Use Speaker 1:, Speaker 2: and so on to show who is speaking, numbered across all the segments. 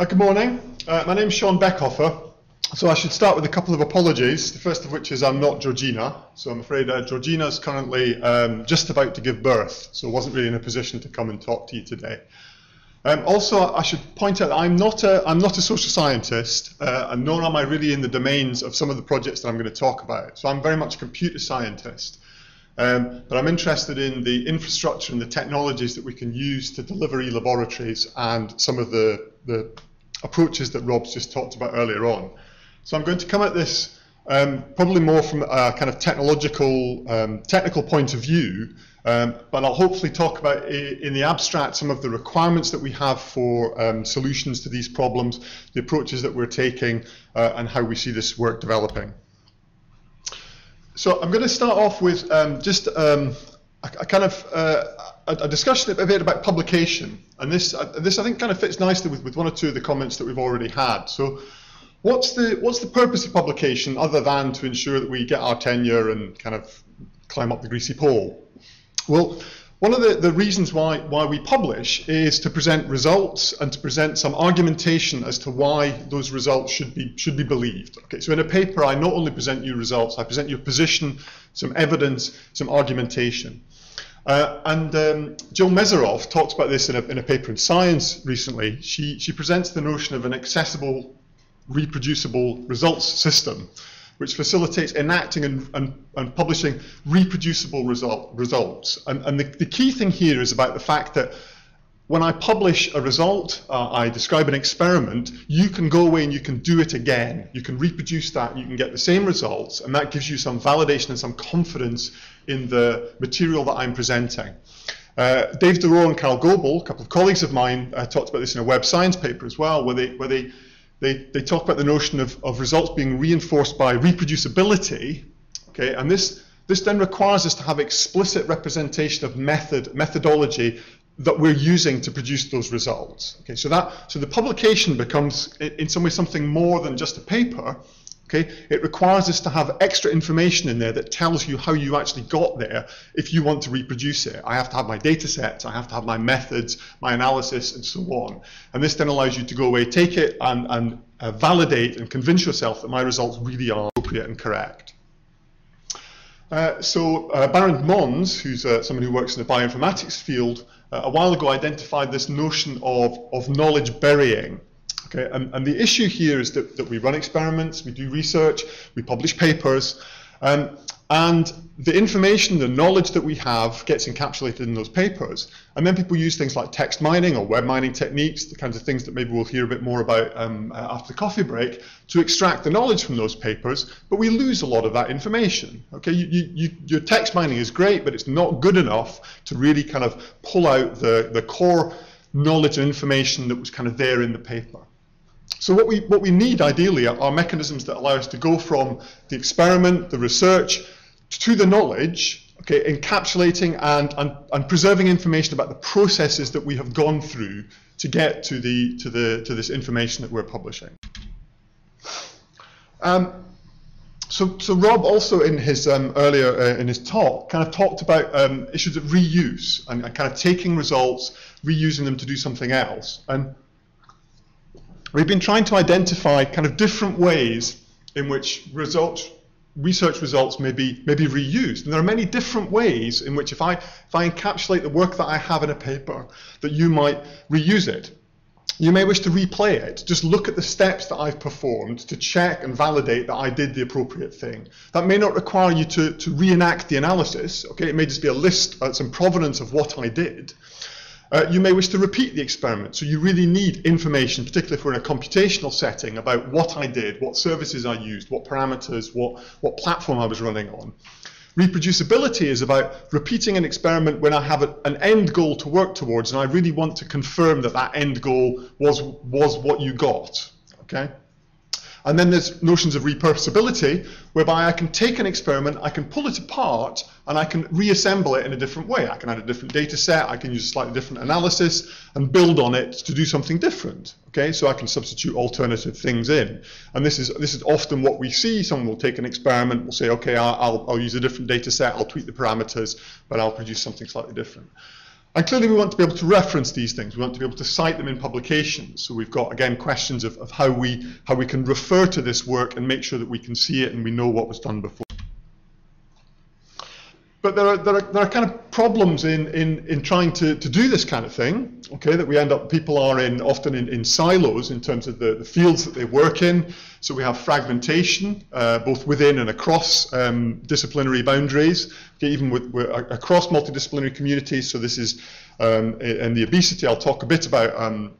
Speaker 1: Good morning. My name's Sean Bechofer. So I should start with a couple of apologies. The first of which is I'm not Georgina. So I'm afraid Georgina's currently just about to give birth, so wasn't really in a position to come and talk to you today. Also, I should point out I'm not a social scientist, and nor am I really in the domains of some of the projects that I'm going to talk about. So I'm very much a computer scientist. But I'm interested in the infrastructure and the technologies that we can use to deliver e-laboratories and some of the approaches that Rob's just talked about earlier on. So I'm going to come at this probably more from a kind of technical point of view, but I'll hopefully talk about in the abstract some of the requirements that we have for solutions to these problems, the approaches that we're taking, and how we see this work developing. So I'm going to start off with just a discussion a bit about publication, and this I think kind of fits nicely with one or two of the comments that we've already had. So what's the purpose of publication other than to ensure that we get our tenure and kind of climb up the greasy pole? Well, one of the reasons why we publish is to present results and to present some argumentation as to why those results should be believed. Okay, so in a paper, I not only present you results, I present you a position, some evidence, some argumentation. Jill Meseroff talks about this in a paper in Science recently. She presents the notion of an accessible, reproducible results system, which facilitates enacting and publishing reproducible results. And the key thing here is about the fact that when I publish a result, I describe an experiment, you can go away and you can do it again. You can reproduce that, you can get the same results, and that gives you some validation and some confidence in the material that I'm presenting. Dave DeRoe and Carl Goebel, a couple of colleagues of mine, talked about this in a Web Science paper as well, where they talk about the notion of results being reinforced by reproducibility, okay, and this then requires us to have explicit representation of methodology that we're using to produce those results. Okay, so the publication becomes in some way something more than just a paper. Okay, it requires us to have extra information in there that tells you how you actually got there if you want to reproduce it. I have to have my data sets, I have to have my methods, my analysis, and so on. And this then allows you to go away, take it, and validate and convince yourself that my results really are appropriate and correct. Barend Mons, who's someone who works in the bioinformatics field, a while ago identified this notion of knowledge burying. Okay, and the issue here is that we run experiments, we do research, we publish papers, and the information, the knowledge that we have gets encapsulated in those papers. And then people use things like text mining or web mining techniques, the kinds of things that maybe we'll hear a bit more about after the coffee break, to extract the knowledge from those papers, but we lose a lot of that information. Okay, your text mining is great, but it's not good enough to really kind of pull out the core knowledge and information that was kind of there in the paper. So what we need ideally are mechanisms that allow us to go from the experiment, the research, to the knowledge, okay, encapsulating and preserving information about the processes that we have gone through to get to this information that we're publishing. So Rob also in his earlier in his talk kind of talked about issues of reuse and kind of taking results, reusing them to do something else. And we've been trying to identify kind of different ways in which research results may be reused. And there are many different ways in which if I encapsulate the work that I have in a paper, that you might reuse it. You may wish to replay it. Just look at the steps that I've performed to check and validate that I did the appropriate thing. That may not require you to reenact the analysis. Okay, it may just be a list, some provenance of what I did. You may wish to repeat the experiment, so you really need information, particularly if we're in a computational setting, about what I did, what services I used, what parameters, what platform I was running on. Reproducibility is about repeating an experiment when I have an end goal to work towards, and I really want to confirm that that end goal was what you got. Okay? And then there's notions of repurposability, whereby I can take an experiment, I can pull it apart, and I can reassemble it in a different way. I can add a different data set, I can use a slightly different analysis, and build on it to do something different. Okay, so I can substitute alternative things in. And this is often what we see. Someone will take an experiment, will say, okay, I'll use a different data set, I'll tweak the parameters, but I'll produce something slightly different. And clearly we want to be able to reference these things. We want to be able to cite them in publications. So we've got, again, questions of how we can refer to this work and make sure that we can see it and we know what was done before. But there are kind of problems in trying to do this kind of thing, okay, that we end up, people are often in silos in terms of the fields that they work in. So we have fragmentation, both within and across disciplinary boundaries, okay, even across multidisciplinary communities. So this is, in the obesity, I'll talk a bit about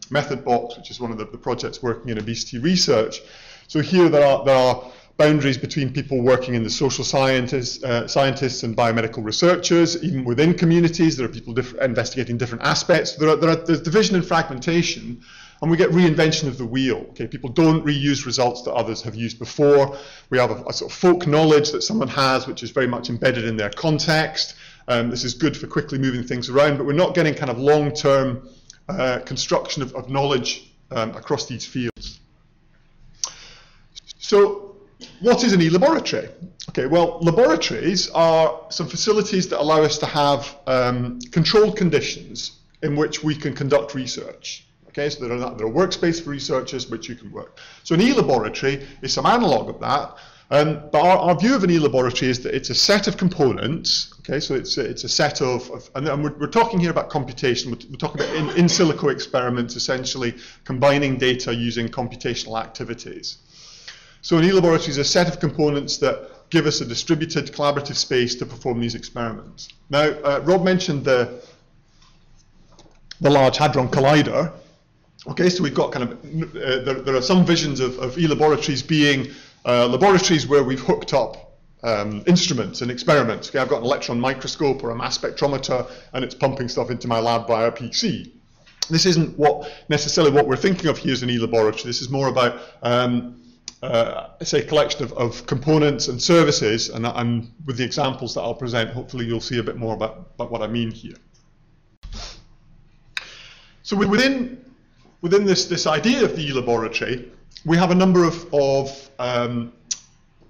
Speaker 1: MethodBox, which is one of the projects working in obesity research. So here there are boundaries between people working in the social scientists and biomedical researchers. Even within communities, there are people investigating different aspects. There's division and fragmentation, and we get reinvention of the wheel. Okay, people don't reuse results that others have used before. We have a sort of folk knowledge that someone has, which is very much embedded in their context. This is good for quickly moving things around, but we're not getting kind of long-term construction of knowledge across these fields. So, what is an e-laboratory? Okay, well, laboratories are some facilities that allow us to have controlled conditions in which we can conduct research. Okay, so they're a workspace for researchers which you can work. So an e-laboratory is some analog of that. But our view of an e-laboratory is that it's a set of components. Okay, so it's a set of and we're talking here about computation. We're talking about in silico experiments, essentially combining data using computational activities. So an e-laboratory is a set of components that give us a distributed collaborative space to perform these experiments. Now, Rob mentioned the Large Hadron Collider. Okay, so we've got kind of, there are some visions of e-laboratories being laboratories where we've hooked up instruments and experiments. Okay, I've got an electron microscope or a mass spectrometer and it's pumping stuff into my lab via a PC. This isn't necessarily what we're thinking of here as an e-laboratory. This is more about say a collection of components and services, and with the examples that I'll present, hopefully you'll see a bit more about what I mean here. So within this idea of the e-laboratory, we have a number of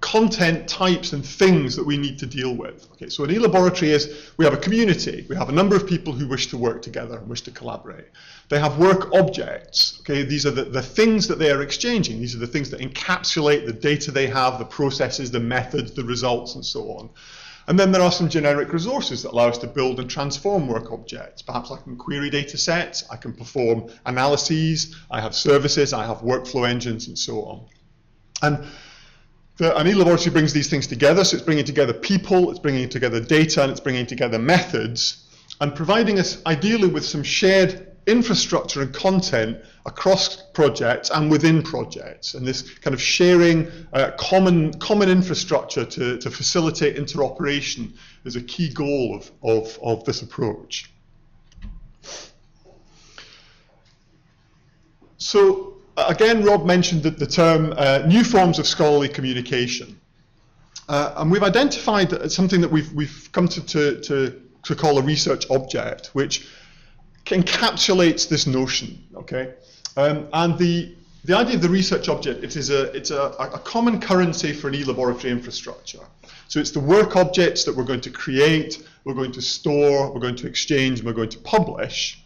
Speaker 1: content types and things that we need to deal with. Okay, so an e-laboratory is, we have a community, we have a number of people who wish to work together and wish to collaborate. They have work objects. Okay, these are the things that they are exchanging. These are the things that encapsulate the data they have, the processes, the methods, the results, and so on. And then there are some generic resources that allow us to build and transform work objects. Perhaps I can query data sets, I can perform analyses, I have services, I have workflow engines, and so on. And an e-laboratory brings these things together, so it's bringing together people, it's bringing together data, and it's bringing together methods, and providing us ideally with some shared infrastructure and content across projects and within projects, and this kind of sharing common infrastructure to facilitate interoperation is a key goal of this approach. So again, Rob mentioned the term new forms of scholarly communication, and we've identified something that we've come to call a research object, which encapsulates this notion. Okay, and the idea of the research object, it's a common currency for an e-laboratory infrastructure. So it's the work objects that we're going to create, we're going to store, we're going to exchange, and we're going to publish,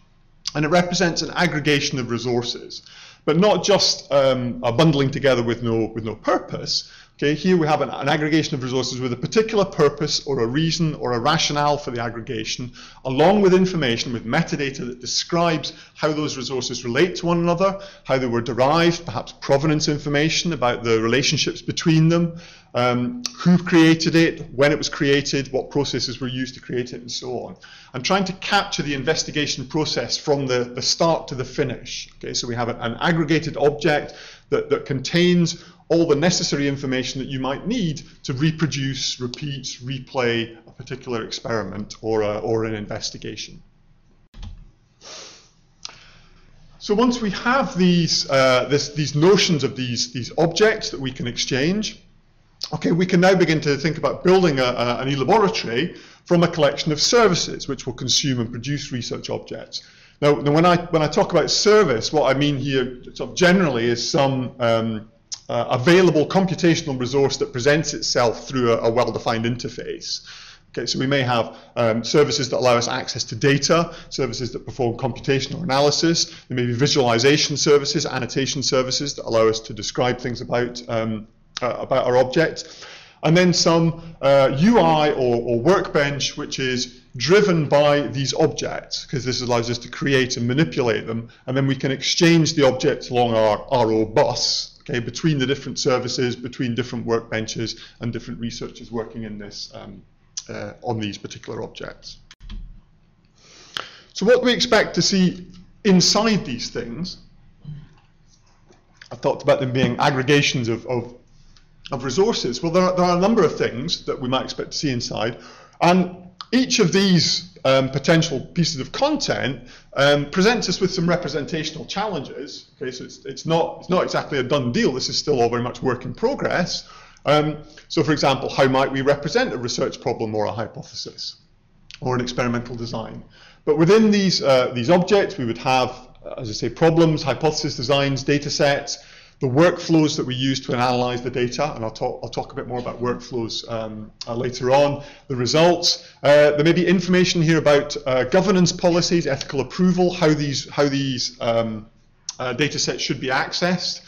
Speaker 1: and it represents an aggregation of resources, but not just a bundling together with no purpose. Okay, here we have an aggregation of resources with a particular purpose or a reason or a rationale for the aggregation, along with information, with metadata that describes how those resources relate to one another, how they were derived, perhaps provenance information about the relationships between them, who created it, when it was created, what processes were used to create it, and so on. And trying to capture the investigation process from the start to the finish. Okay, so we have an aggregated object that contains all the necessary information that you might need to reproduce, repeat, replay a particular experiment or an investigation. So once we have these notions of these objects that we can exchange, okay, we can now begin to think about building an e-laboratory from a collection of services which will consume and produce research objects. Now when I talk about service, what I mean here sort of generally is some available computational resource that presents itself through a well-defined interface. Okay, so we may have services that allow us access to data, services that perform computational analysis. There may be visualization services, annotation services that allow us to describe things about our object. And then some UI or workbench, which is driven by these objects, because this allows us to create and manipulate them, and then we can exchange the objects along our RO bus, okay, between the different services, between different workbenches, and different researchers working in this on these particular objects. So what do we expect to see inside these things? I've talked about them being aggregations of resources. Well, there are a number of things that we might expect to see inside, and each of these potential pieces of content presents us with some representational challenges. Okay, so it's not exactly a done deal. This is still all very much work in progress. So, for example, how might we represent a research problem or a hypothesis or an experimental design? But within these objects, we would have, as I say, problems, hypothesis designs, data sets, the workflows that we use to analyze the data, and I'll talk a bit more about workflows later on, the results. There may be information here about governance policies, ethical approval, how these data sets should be accessed,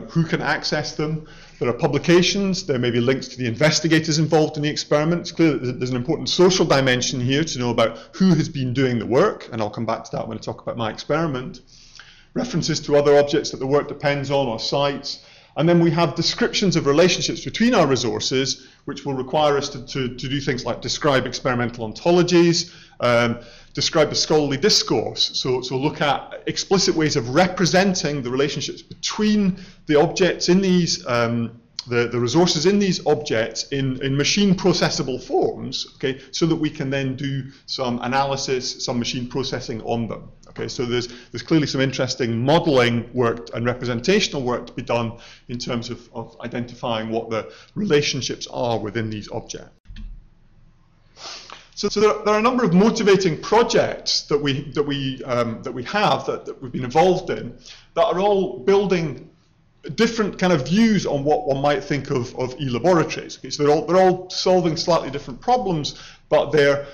Speaker 1: who can access them. There are publications, there may be links to the investigators involved in the experiment. It's clear that there's an important social dimension here to know about who has been doing the work, and I'll come back to that when I talk about my experiment. References to other objects that the work depends on or sites. And then we have descriptions of relationships between our resources, which will require us to do things like describe experimental ontologies, describe the scholarly discourse. So look at explicit ways of representing the relationships between the objects in these, the resources in these objects in machine processable forms, okay, so that we can then do some analysis, some machine processing on them. Okay, so there's clearly some interesting modeling work and representational work to be done in terms of identifying what the relationships are within these objects. So there are a number of motivating projects that we have that we've been involved in that are all building different kind of views on what one might think of e-laboratories. Okay, so they're all solving slightly different problems, but they're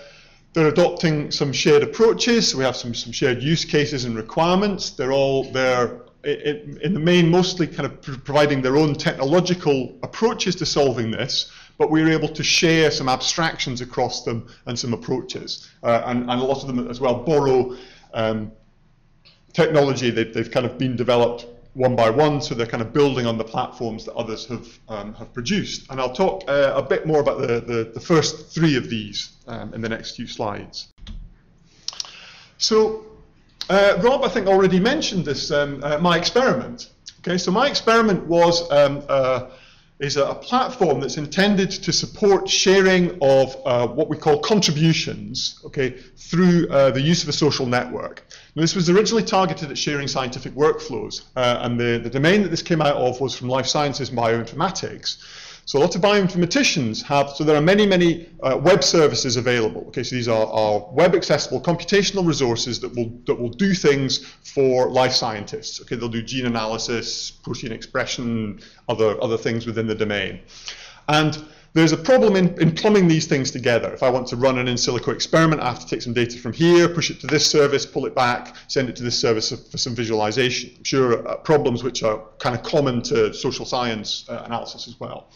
Speaker 1: adopting some shared approaches. So we have some shared use cases and requirements. They're in the main mostly kind of providing their own technological approaches to solving this, but we were able to share some abstractions across them and some approaches. And a lot of them as well borrow technology. They've kind of been developed one by one, so they're kind of building on the platforms that others have produced. And I'll talk a bit more about the first three of these in the next few slides. So Rob, I think, already mentioned this, my experiment. Okay, so my experiment is a platform that's intended to support sharing of what we call contributions, okay, through the use of a social network. Now, this was originally targeted at sharing scientific workflows, and the domain that this came out of was from life sciences and bioinformatics. So a lot of bioinformaticians have, so there are many web services available. Okay, so these are web accessible computational resources that will do things for life scientists. Okay, they'll do gene analysis, protein expression, other things within the domain. And there's a problem in plumbing these things together. If I want to run an in silico experiment, I have to take some data from here, push it to this service, pull it back, send it to this service for some visualization. I'm sure problems which are kind of common to social science analysis as well.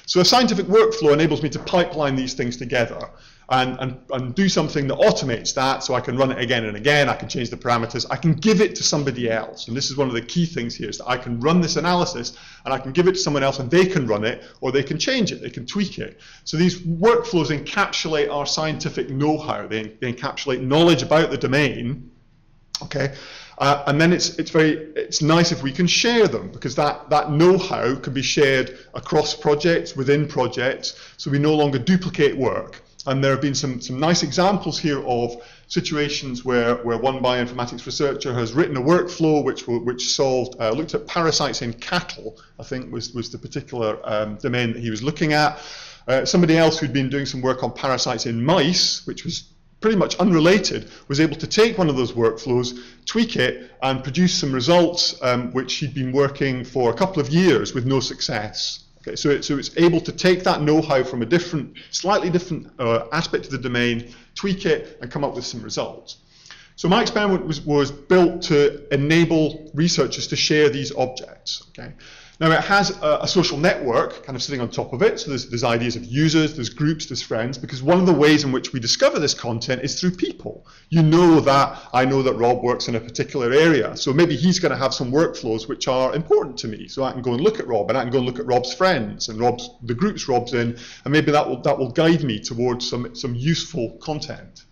Speaker 1: So a scientific workflow enables me to pipeline these things together and do something that automates that, so I can run it again and again, I can change the parameters, I can give it to somebody else. And this is one of the key things here, is that I can run this analysis and I can give it to someone else and they can run it, or they can change it, they can tweak it. So these workflows encapsulate our scientific know-how, they encapsulate knowledge about the domain, okay? And then it's nice if we can share them, because that know-how can be shared across projects, within projects, so we no longer duplicate work. And there have been some nice examples here of situations where one bioinformatics researcher has written a workflow which solved, looked at parasites in cattle, I think was the particular domain that he was looking at. Somebody else who'd been doing some work on parasites in mice, which was pretty much unrelated, was able to take one of those workflows, tweak it, and produce some results which he'd been working for a couple of years with no success. Okay, so it's able to take that know-how from a slightly different aspect of the domain, tweak it, and come up with some results. So my experiment was built to enable researchers to share these objects. Okay. Now it has a social network kind of sitting on top of it, so there's ideas of users, there's groups, there's friends, because one of the ways in which we discover this content is through people. You know that I know that Rob works in a particular area, so maybe he's going to have some workflows which are important to me, so I can go and look at Rob, and I can go and look at Rob's friends and the groups Rob's in, and maybe that will guide me towards some useful content.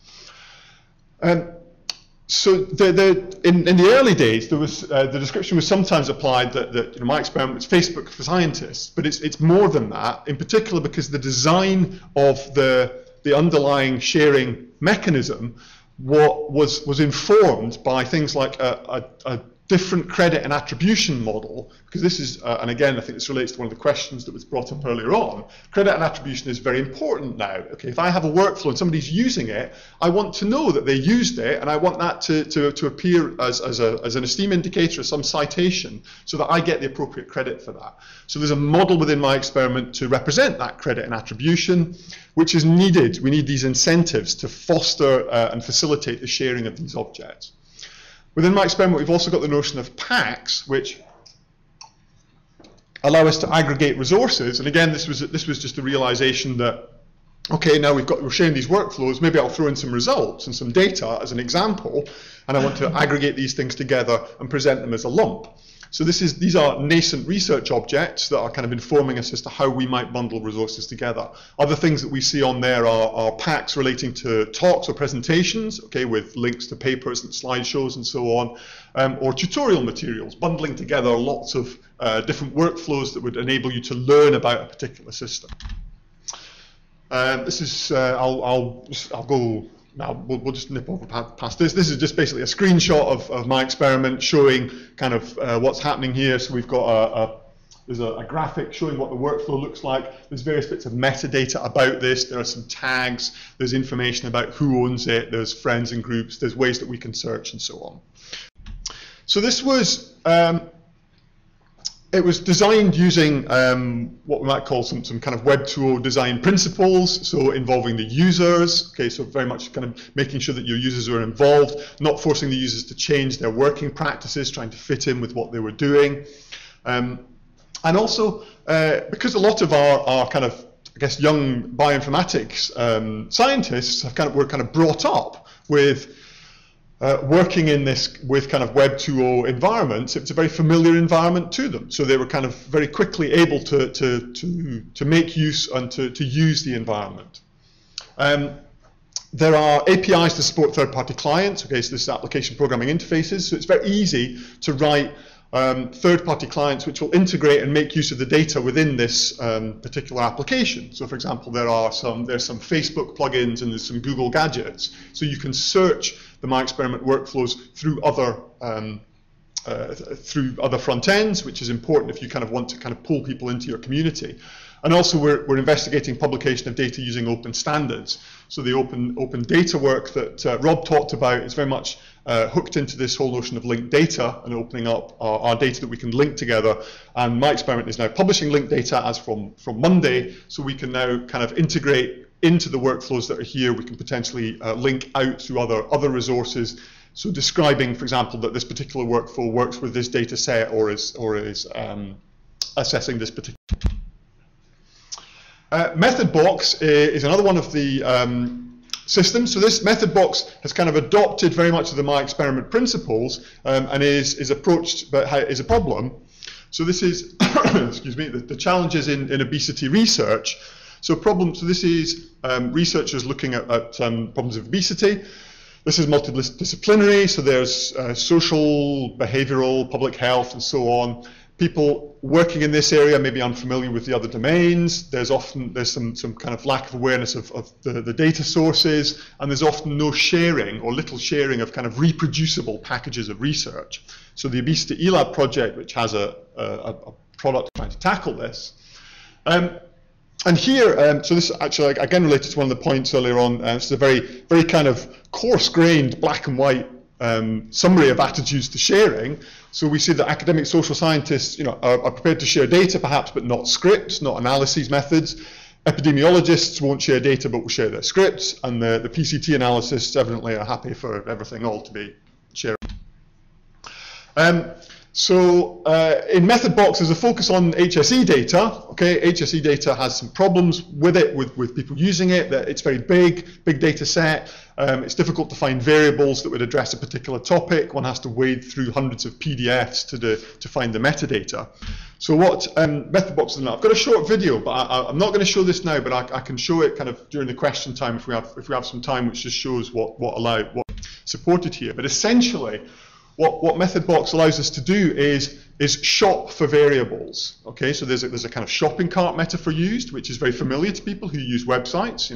Speaker 1: So in the early days, there was the description was sometimes applied that my experiment was Facebook for scientists, but it's more than that. In particular, because the design of the underlying sharing mechanism was informed by things like a different credit and attribution model, because this is, and again, I think this relates to one of the questions that was brought up earlier on. Credit and attribution is very important now. Okay, if I have a workflow and somebody's using it, I want to know that they used it, and I want that to appear as an esteem indicator, some citation, so that I get the appropriate credit for that. So there's a model within my experiment to represent that credit and attribution, which is needed. We need these incentives to foster and facilitate the sharing of these objects. Within my experiment, we've also got the notion of packs, which allow us to aggregate resources. And again, this was just a realization that, okay, now we're sharing these workflows, maybe I'll throw in some results and some data as an example, and I want to aggregate these things together and present them as a lump. So these are nascent research objects that are kind of informing us as to how we might bundle resources together. Other things that we see on there are packs relating to talks or presentations, okay, with links to papers and slideshows and so on, or tutorial materials, bundling together lots of different workflows that would enable you to learn about a particular system. This is, I'll go. Now, we'll just nip over past this. This is just basically a screenshot of my experiment showing kind of what's happening here. So we've got there's a graphic showing what the workflow looks like. There's various bits of metadata about this. There are some tags. There's information about who owns it. There's friends and groups. There's ways that we can search and so on. So this was it was designed using what we might call some kind of Web 2.0 design principles, so involving the users, okay, so very much kind of making sure that your users are involved, not forcing the users to change their working practices, trying to fit in with what they were doing. And also, because a lot of our kind of, I guess, young bioinformatics scientists were kind of brought up with working in this with kind of Web 2.0 environments, it's a very familiar environment to them. So they were kind of very quickly able to make use and to use the environment. There are APIs to support third-party clients. Okay, so this is application programming interfaces. So it's very easy to write third-party clients which will integrate and make use of the data within this particular application. So, for example, there's some Facebook plugins and there's some Google gadgets. So you can search the My Experiment workflows through other front ends, which is important if you kind of want to kind of pull people into your community. And also, we're investigating publication of data using open standards. So the open data work that Rob talked about is very much hooked into this whole notion of linked data and opening up our data that we can link together. And my experiment is now publishing linked data as from Monday, so we can now kind of integrate into the workflows that are here. We can potentially link out to other resources. So describing, for example, that this particular workflow works with this data set or is assessing this particular. Method box is another one of the systems. So this method box has kind of adopted very much of the My Experiment principles and is approached, but is a problem. So this is, excuse me, the challenges in obesity research. So this is researchers looking at problems of obesity. This is multidisciplinary, so there's social, behavioral, public health, and so on. People working in this area may be unfamiliar with the other domains. There's some kind of lack of awareness of the data sources, and there's often no sharing or little sharing of kind of reproducible packages of research. So the Obesity elab project, which has a product trying to tackle this. And here, so this is actually again related to one of the points earlier on. This is a very kind of coarse-grained black and white summary of attitudes to sharing. So we see that academic social scientists, are prepared to share data perhaps, but not scripts, not analyses methods. Epidemiologists won't share data, but will share their scripts. And the PCT analysts evidently are happy for everything all to be shared. So in MethodBox, there's a focus on HSE data. Okay, HSE data has some problems with it, with people using it. That it's very big data set. It's difficult to find variables that would address a particular topic. One has to wade through hundreds of PDFs to find the metadata. So what MethodBox is now, I've got a short video, but I'm not going to show this now, but I can show it kind of during the question time if we have some time, which just shows what's supported here. But essentially, what MethodBox allows us to do is shop for variables. Okay, so there's a kind of shopping cart metaphor used, which is very familiar to people who use websites.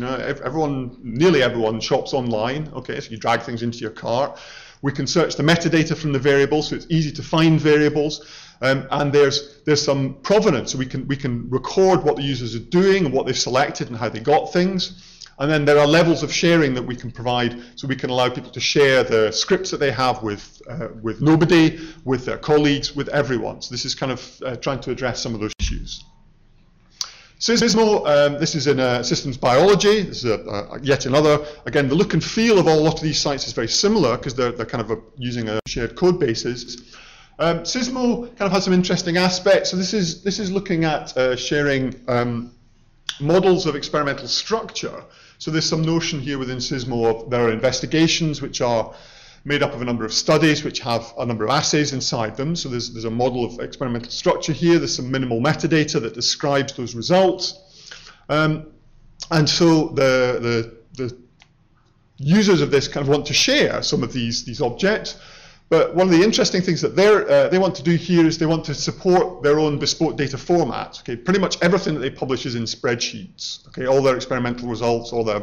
Speaker 1: Nearly everyone shops online. Okay, so you drag things into your cart. We can search the metadata from the variables, so it's easy to find variables. And there's some provenance, so we can record what the users are doing and what they've selected and how they got things. And then there are levels of sharing that we can provide, so we can allow people to share the scripts that they have with nobody, with their colleagues, with everyone. So this is kind of trying to address some of those issues. SISMO, this is in systems biology. This is yet another. Again, the look and feel of a lot of these sites is very similar because they're kind of using a shared code basis. SISMO kind of has some interesting aspects. So this is looking at sharing models of experimental structure. So there's some notion here within SISMO of there are investigations which are made up of a number of studies which have a number of assays inside them. So there's a model of experimental structure here. There's some minimal metadata that describes those results. And so the users of this kind of want to share some of these objects. But one of the interesting things that they want to do here is they want to support their own bespoke data formats. Okay, pretty much everything that they publish is in spreadsheets. Okay, all their experimental results, all their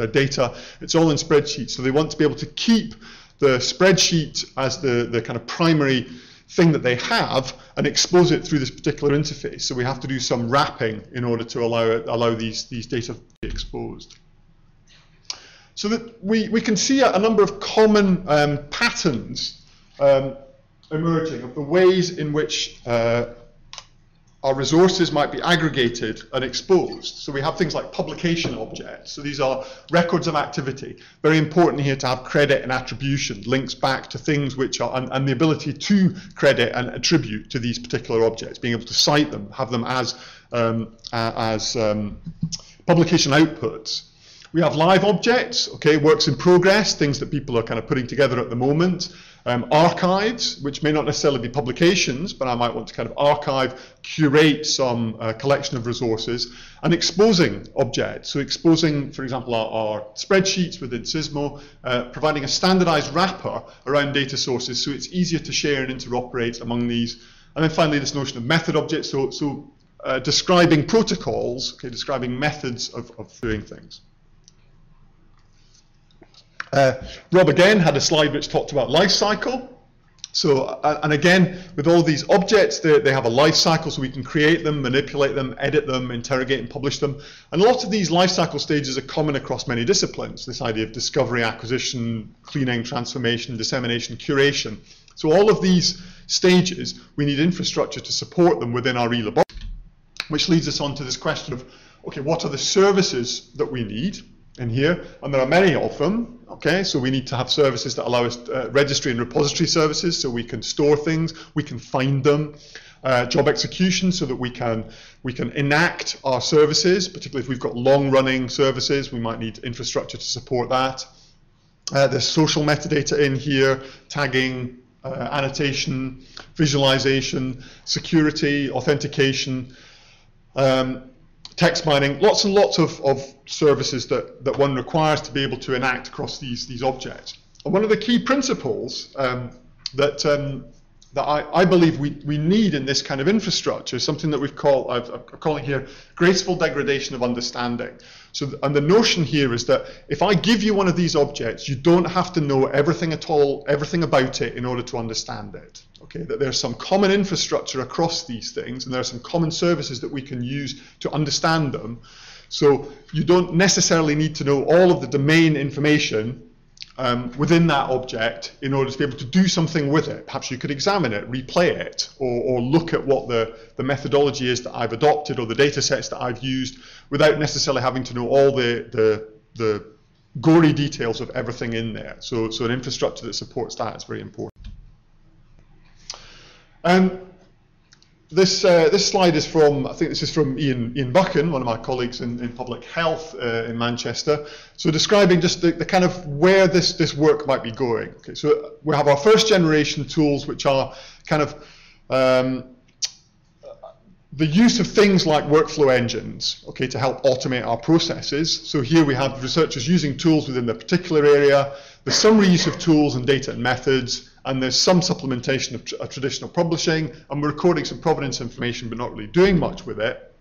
Speaker 1: data, it's all in spreadsheets. So they want to be able to keep the spreadsheet as the kind of primary thing that they have and expose it through this particular interface. So we have to do some wrapping in order to allow these data to be exposed. So that we can see a number of common patterns emerging of the ways in which our resources might be aggregated and exposed. So we have things like publication objects. So these are records of activity. Very important here to have credit and attribution, links back to things which are, and the ability to credit and attribute to these particular objects, being able to cite them, have them as publication outputs. We have live objects, okay, works in progress, things that people are kind of putting together at the moment. Archives, which may not necessarily be publications, but I might want to kind of archive, curate some collection of resources, and exposing objects. So exposing, for example, our spreadsheets within SISMO, providing a standardized wrapper around data sources so it's easier to share and interoperate among these. And then finally, this notion of method objects, so describing protocols, okay, describing methods of doing things. Rob again had a slide which talked about life cycle. So, and again, with all these objects, they have a life cycle, so we can create them, manipulate them, edit them, interrogate and publish them. And lots of these life cycle stages are common across many disciplines. This idea of discovery, acquisition, cleaning, transformation, dissemination, curation. So all of these stages, we need infrastructure to support them within our e-laboratory, which leads us on to this question of, okay, what are the services that we need in here? And there are many of them. Okay, so we need to have services that allow us registry and repository services, so we can store things, we can find them. Job execution, so that we can enact our services, particularly if we've got long-running services, we might need infrastructure to support that. There's social metadata in here, tagging, annotation, visualization, security, authentication, text mining, lots and lots of services that one requires to be able to enact across these objects. And one of the key principles that I believe we need in this kind of infrastructure is something that I'm calling here graceful degradation of understanding. So, and the notion here is that if I give you one of these objects, you don't have to know everything at all, everything about it in order to understand it. Okay, that there's some common infrastructure across these things, and there are some common services that we can use to understand them. So you don't necessarily need to know all of the domain information within that object in order to be able to do something with it. Perhaps you could examine it, replay it, or look at what the methodology is that I've adopted or the data sets that I've used without necessarily having to know all the gory details of everything in there. So an infrastructure that supports that is very important. This slide is from, I think this is from Ian Buchan, one of my colleagues in public health in Manchester. So describing just the kind of where this work might be going. Okay, so we have our first generation tools, which are kind of the use of things like workflow engines, okay, to help automate our processes. So here we have researchers using tools within the particular area. There's some reuse of tools and data and methods, and there's some supplementation of traditional publishing, and we're recording some provenance information but not really doing much with it.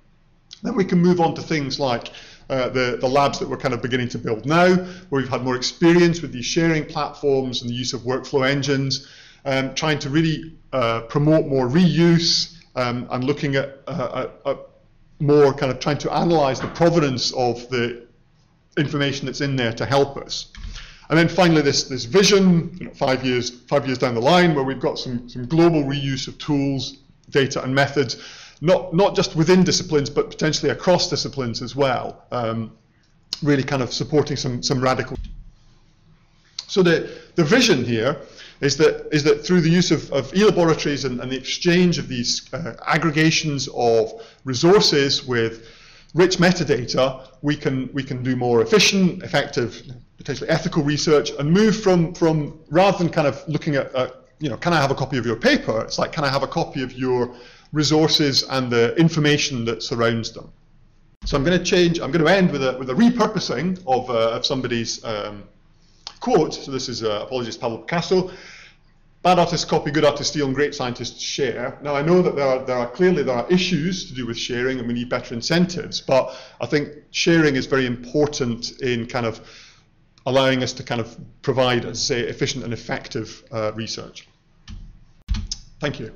Speaker 1: Then we can move on to things like the labs that we're kind of beginning to build now, where we've had more experience with these sharing platforms and the use of workflow engines, trying to really promote more reuse, and looking at more kind of trying to analyze the provenance of the information that's in there to help us. And then finally this vision, you know, 5 years down the line, where we've got some global reuse of tools, data and methods, not just within disciplines, but potentially across disciplines as well, really kind of supporting some radical. So the vision here is that through the use of e-laboratories and the exchange of these aggregations of resources with rich metadata, we can do more efficient, effective, potentially ethical research, and move from rather than kind of looking at you know, can I have a copy of your paper? It's like, can I have a copy of your resources and the information that surrounds them? So I'm going to end with a repurposing of somebody's quote. So this is apologies, Pablo Picasso. Bad artists copy, good artists steal, and great scientists share. Now I know that there are issues to do with sharing, and we need better incentives. But I think sharing is very important in kind of allowing us to kind of provide, as I say, efficient and effective research. Thank you.